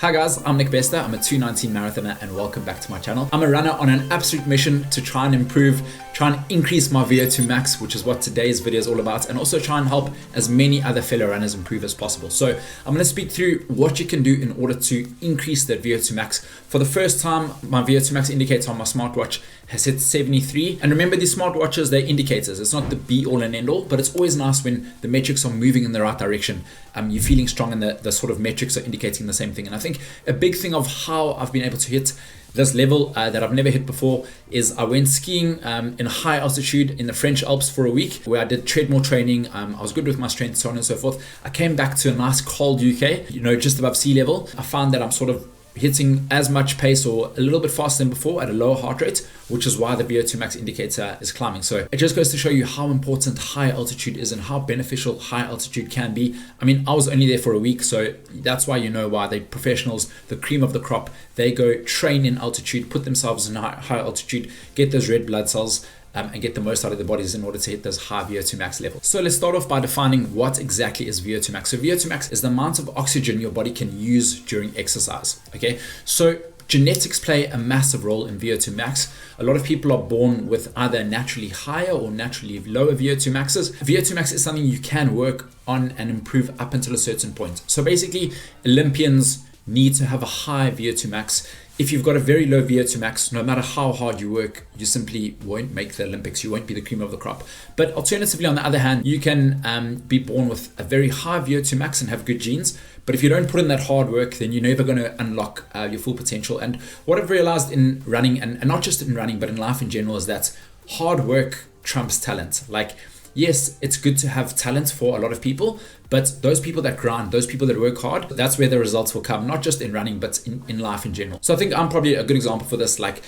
Hi guys, I'm Nick Bester. I'm a 219 marathoner and welcome back to my channel. I'm a runner on an absolute mission to try and improve, try and increase my VO2 max, which is what today's video is all about, and also try and help as many other fellow runners improve as possible. So I'm going to speak through what you can do in order to increase that VO2 max. For the first time, my VO2 max indicator on my smartwatch has hit 73. And remember, these smartwatches, they're indicators. It's not the be all and end all, but it's always nice when the metrics are moving in the right direction. You're feeling strong and the sort of metrics are indicating the same thing. And I think a big thing of how I've been able to hit this level that I've never hit before is I went skiing in high altitude in the French Alps for a week where I did treadmill training. I was good with my strength, so on and so forth. I came back to a nice cold UK, just above sea level. I found that I'm sort of hitting as much pace or a little bit faster than before at a lower heart rate, which is why the VO2 max indicator is climbing. So it just goes to show you how important high altitude is and how beneficial high altitude can be. I mean, I was only there for a week, so that's why you know why the professionals, the cream of the crop, they go train in altitude, put themselves in high altitude, get those red blood cells, and get the most out of their bodies in order to hit those high VO2 max levels. So let's start off by defining what exactly is VO2 max. So VO2 max is the amount of oxygen your body can use during exercise. Okay, so genetics play a massive role in VO2 max. A lot of people are born with either naturally higher or naturally lower VO2 maxes. VO2 max is something you can work on and improve up until a certain point. So basically, Olympians need to have a high VO2 max. If you've got a very low VO2 max, no matter how hard you work, you simply won't make the Olympics. You won't be the cream of the crop. But alternatively, on the other hand, you can be born with a very high VO2 max and have good genes. But if you don't put in that hard work, then you're never going to unlock your full potential. And what I've realized in running, and not just in running, but in life in general, is that hard work trumps talent. Like, yes, it's good to have talent for a lot of people, but those people that grind, those people that work hard, that's where the results will come, not just in running, but in life in general. So I think I'm probably a good example for this. Like,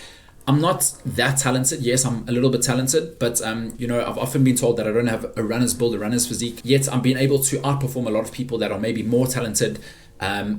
I'm not that talented. Yes, I'm a little bit talented, but I've often been told that I don't have a runner's build, a runner's physique, yet I'm being able to outperform a lot of people that are maybe more talented,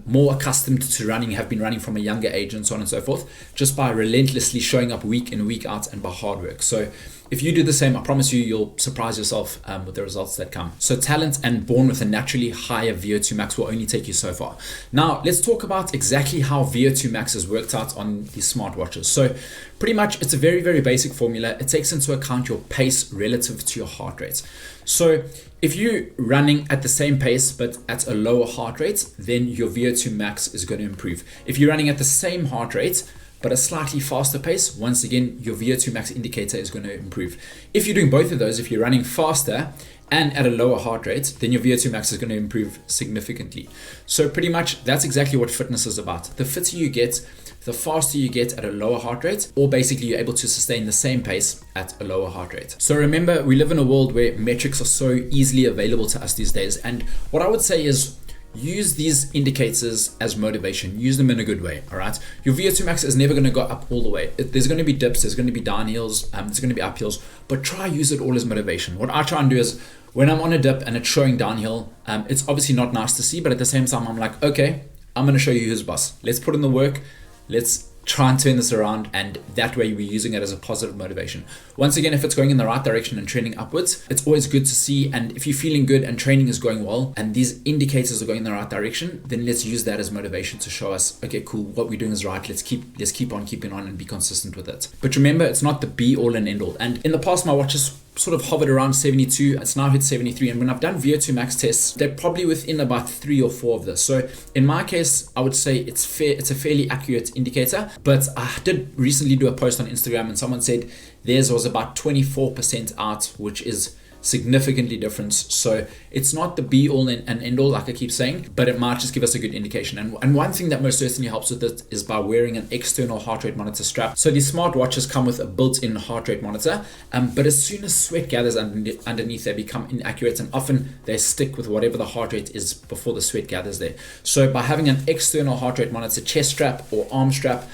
more accustomed to running, have been running from a younger age, and so on and so forth, just by relentlessly showing up week in, week out, and by hard work. So if you do the same, I promise you'll surprise yourself with the results that come. So talent and born with a naturally higher VO2 max will only take you so far. Now let's talk about exactly how VO2 max is worked out on these smartwatches. So pretty much it's a very, very basic formula. It takes into account your pace relative to your heart rate. So if you're running at the same pace but at a lower heart rate, then your VO2 max is going to improve. If you're running at the same heart rate but a slightly faster pace, once again, your VO2 max indicator is going to improve. If you're doing both of those, if you're running faster and at a lower heart rate, then your VO2 max is going to improve significantly. So pretty much that's exactly what fitness is about. The fitter you get, the faster you get at a lower heart rate, or basically you're able to sustain the same pace at a lower heart rate. So remember, we live in a world where metrics are so easily available to us these days. And what I would say is, use these indicators as motivation. Use them in a good way, all right? Your VO2 max is never going to go up all the way. There's going to be dips, there's going to be downhills, there's going to be uphills, but try use it all as motivation. What I try and do is, when I'm on a dip and it's showing downhill, it's obviously not nice to see, but at the same time, I'm like, okay, I'm going to show you who's boss. Let's put in the work. Let's try and turn this around, and that way we're using it as a positive motivation. Once again, if it's going in the right direction and trending upwards, it's always good to see. And if you're feeling good and training is going well and these indicators are going in the right direction, then let's use that as motivation to show us, okay, cool, what we're doing is right. Let's keep on keeping on and be consistent with it. But remember, it's not the be all and end all. And in the past, my watches sort of hovered around 72. It's now hit 73. And when I've done VO2 max tests, they're probably within about 3 or 4 of this. So in my case, I would say it's a fairly accurate indicator. But I did recently do a post on Instagram and someone said theirs was about 24% out, which is significantly different. So it's not the be all and end all, like I keep saying, but it might just give us a good indication. And one thing that most certainly helps with it is by wearing an external heart rate monitor strap. So these smartwatches come with a built-in heart rate monitor, but as soon as sweat gathers underneath, they become inaccurate, and often they stick with whatever the heart rate is before the sweat gathers there. So by having an external heart rate monitor chest strap or arm strap,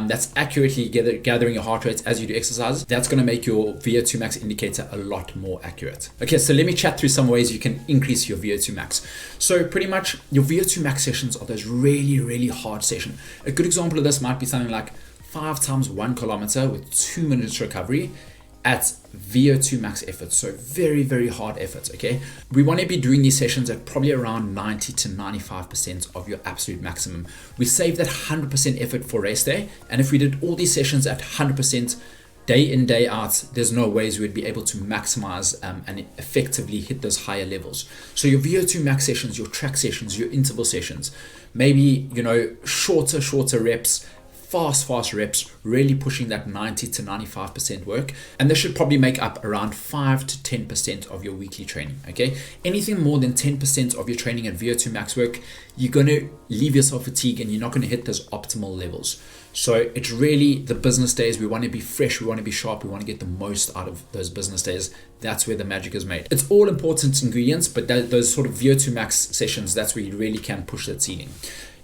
that's accurately gathering your heart rate as you do exercises, that's going to make your VO2 max indicator a lot more accurate. Okay, so let me chat through some ways you can increase your VO2 max. So pretty much your VO2 max sessions are those really, really hard sessions. A good example of this might be something like 5 times 1 kilometer with 2 minutes recovery at VO2 max effort, so very, very hard effort, okay? We want to be doing these sessions at probably around 90 to 95% of your absolute maximum. We save that 100% effort for race day, and if we did all these sessions at 100% day in, day out, there's no ways we'd be able to maximize and effectively hit those higher levels. So your VO2 max sessions, your track sessions, your interval sessions, maybe, you know, shorter reps, fast reps, really pushing that 90 to 95% work. And this should probably make up around 5 to 10% of your weekly training, okay? Anything more than 10% of your training at VO2 max work, you're gonna leave yourself fatigued and you're not gonna hit those optimal levels. So it's really the business days. We wanna be fresh, we wanna be sharp, we wanna get the most out of those business days. That's where the magic is made. It's all important ingredients, but those sort of VO2 max sessions, that's where you really can push that ceiling.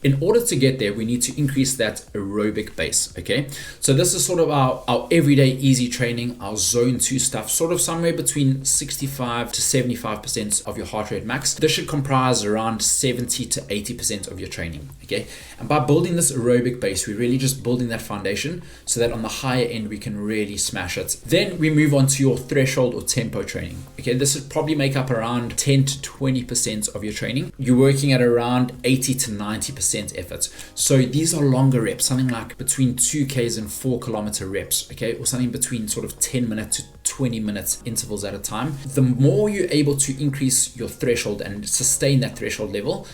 In order to get there, we need to increase that aerobic base, okay? So this is sort of our everyday easy training, our zone 2 stuff, sort of somewhere between 65 to 75% of your heart rate max. This should comprise around 70 to 80% of your training, okay? And by building this aerobic base, we're really just building that foundation so that on the higher end, we can really smash it. Then we move on to your threshold or tempo training, okay? This would probably make up around 10 to 20% of your training. You're working at around 80 to 90% effort. So these are longer reps, something like between 2Ks and 4 km reps, okay? Or something between sort of 10-minute to 20-minute intervals at a time. The more you're able to increase your threshold and sustain that threshold level,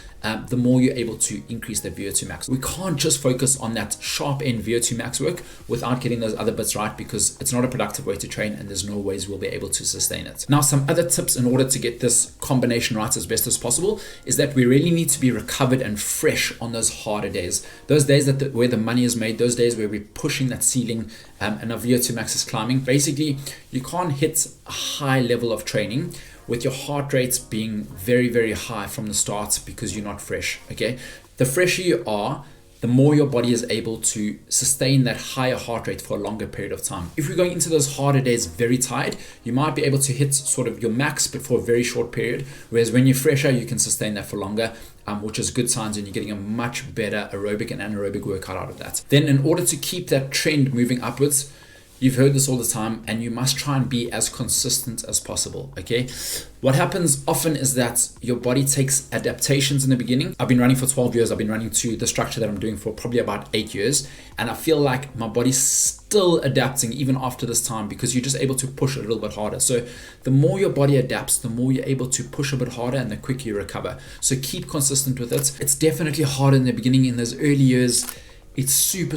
the more you're able to increase the VO2 max. We can't just focus on that sharp end VO2 max work without getting those other bits right, because it's not a productive way to train and there's no ways we'll be able to sustain it. Now, some other tips in order to get this combination right as best as possible is that we really need to be recovered and fresh on those harder days. Those days where the money is made, those days where we're pushing that ceiling and our VO2 max is climbing. Basically, you can't hit a high level of training with your heart rates being very, very high from the start because you're not fresh, okay? The fresher you are, the more your body is able to sustain that higher heart rate for a longer period of time. If we're going into those harder days very tired, you might be able to hit sort of your max, but for a very short period. Whereas when you're fresher, you can sustain that for longer, which is good signs, and you're getting a much better aerobic and anaerobic workout out of that. Then in order to keep that trend moving upwards, you've heard this all the time, and you must try and be as consistent as possible, okay? What happens often is that your body takes adaptations in the beginning. I've been running for 12 years. I've been running to the structure that I'm doing for probably about 8 years. And I feel like my body's still adapting even after this time, because you're just able to push a little bit harder. So the more your body adapts, the more you're able to push a bit harder and the quicker you recover. So keep consistent with it. It's definitely harder in the beginning. In those early years, it's super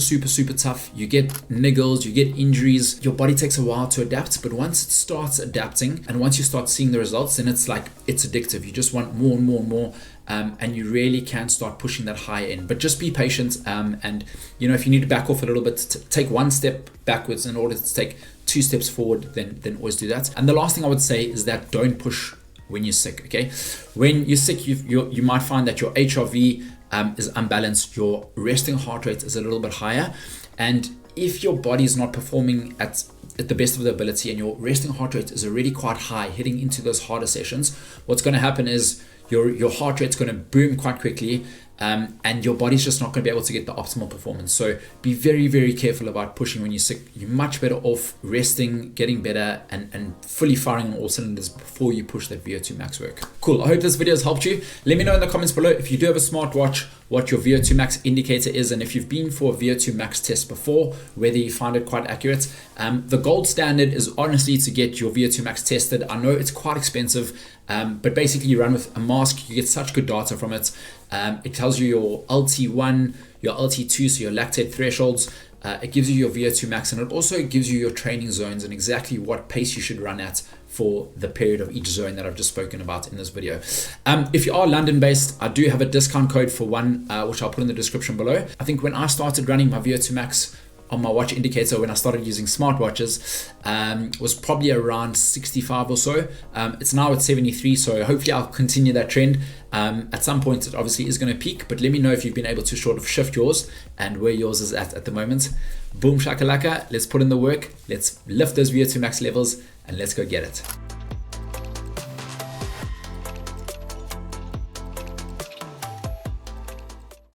tough. You get niggles, you get injuries. Your body takes a while to adapt, but once it starts adapting and once you start seeing the results, then it's like, it's addictive. You just want more and more and more. And you really can start pushing that high end, but just be patient. And you know, if you need to back off a little bit, to take one step backwards in order to take 2 steps forward, then always do that. And the last thing I would say is that don't push when you're sick, okay? When you're sick, you might find that your HRV is unbalanced, your resting heart rate is a little bit higher, and if your body is not performing at the best of the ability and your resting heart rate is already quite high heading into those harder sessions, what's going to happen is your heart rate's going to boom quite quickly, and your body's just not going to be able to get the optimal performance. So be very careful about pushing when you're sick. You're much better off resting, getting better, and fully firing on all cylinders before you push that VO2 max work. Cool. I hope this video has helped you. Let me know in the comments below if you do have a smartwatch, what your VO2 max indicator is, and if you've been for a VO2 max test before, whether you find it quite accurate. The gold standard is honestly to get your VO2 max tested. I know it's quite expensive, but basically you run with a mask, you get such good data from it. It tells you your LT1, your LT2, so your lactate thresholds. It gives you your VO2 max, and it also gives you your training zones and exactly what pace you should run at for the period of each zone that I've just spoken about in this video. If you are London based, I do have a discount code for one, which I'll put in the description below. I think when I started running my VO2 max on my watch indicator, when I started using smartwatches, was probably around 65 or so. It's now at 73, so hopefully I'll continue that trend. At some point it obviously is going to peak, but let me know if you've been able to sort of shift yours and where yours is at the moment. Boom shakalaka, let's put in the work, let's lift those VO2 max levels, and let's go get it.